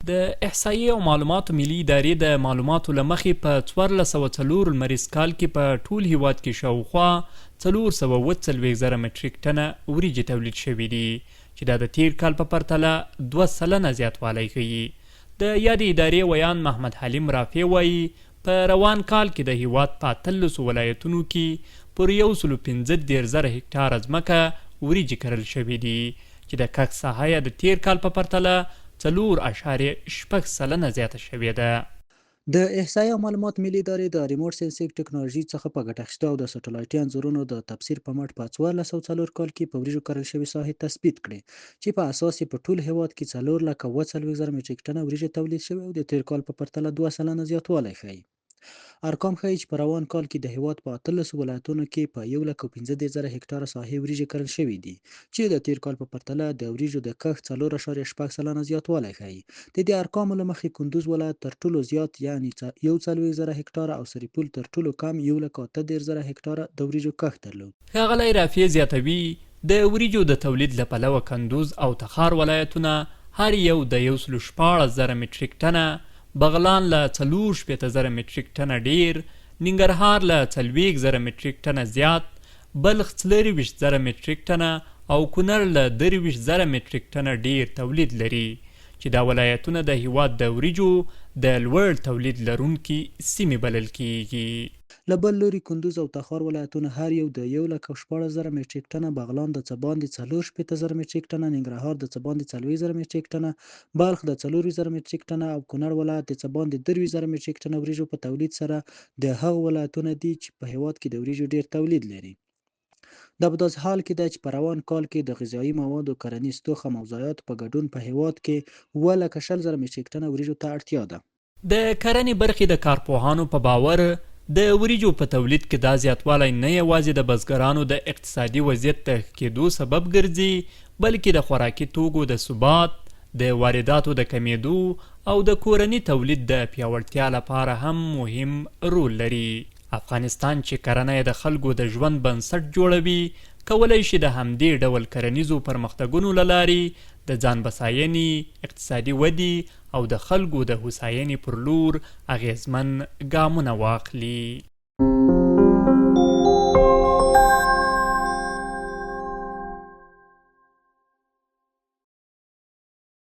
د احصایې او معلوماتو ملي ادارې د معلوماتو له مخې په 1404 لمریز کال کې په ټول هیواد کې شاوخوا 440 زره مټریک ټنه وریجې تولید شوي دي چې دا د تیر کال په پرتله 2 سلنه زیاتوالی ښیي. د یادې ادارې ویان محمد حلیم رافع وایي په روان کال کې د هیواد په 13 ولایتونو کې پر 115 زره هکټاره ځمکه وریجې کرل شوي دي چې د کښت ساحه یې د تیر کال په پرتله 4.6 سلنه زیاته شوې ده. د احصایې او معلومات ملي ادارې د ریموټ سینسینګ ټکنالوژي څخه په ګټه اخیستو او د سټلایټي انځورونو د تبصیر په مټ په 1404 کال کې په وریجو کرل شوې ساحې تثبیت کړې چې په اساس یې په ټول هیواد کې 4,40 زره مټریک ټنه وریجې تولید شوې او د تیر کال په پرتله 2 سلنه زیاتوالی ښیي. ارقام ښیي چې په روان کال کې د هیواد په 13 ولایتونو کې په 1,15 زره هکټاره ساحې وریجې کرل شوې دي چې د تیر کال په پرتله د وریجو د کښت 4.6 سلنه زیاتوالی ښیي. د دې ارقامو له مخې کندوز ولایت تر ټولو زیات یعنی 1,40 زره هکټاره او سرپل تر ټولو کم 1,18 زره هکټاره د وریجو کښت درلود. ښاغلی رافع زیاتوي د وریجو د تولید له پلوه کندوز او تخار ولایتونه هر یو د 114 زره مټریک ټنه، بغلان له 4 زره مټریک ټنه ډیر، ننګرهار له 4 زره مټریک ټنه زیات، بلخ 4 زره مټریک ټنه او کونړ له 23 زره مټریک ټنه ډیر تولید لري چې دا ولایتونه د هیواد د وریجو د لوړ تولید لرونکي سیمې بلل کیږي. له بل لوري کندوز او تخار ولایتونه هر یو د 1,14 زره مټریک ټنه، بغلان د څه باندې 4 زره مټریک ټنه، ننګرهار د څه باندې 4 زره مټریک ټنه، بلخ د 4 زره مټریک ټنه او کونړ ولایت د څه باندې 3 زره مټریک ټنه وریجو په تولید سره د هغو ولایتونه دي چې په هیواد کې د وریجو ډیر تولید لري. دا په داسې حال کې ده چې په روان کال کې د غذایي موادو، کرنیز تخم او ضایعاتو په ګډون په هیواد کې 1,00,000 زره مټریک ټنه وریجو ته اړتیا ده. د کرنې برخې د کارپوهانو په باور د وریجو په تولید کې دا زیاتوالی نه یوازې د بزګرانو د اقتصادي وضعیت د ښه کېدو سبب ګرځي بلکې د خوراکي توکو د ثبات، د وارداتو د کمیدو او د کورني تولید د پیاوړتیا لپاره هم مهم رول لري. افغانستان چې کرنه یې د خلکو د ژوند بنسټ جوړوي کولی شي د همدې ډول کرنیزو پرمختګونو له لارې د ځان بساینې، اقتصادي ودې او د خلکو د هوساینې پر لور اغیزمن ګامونه واخلي.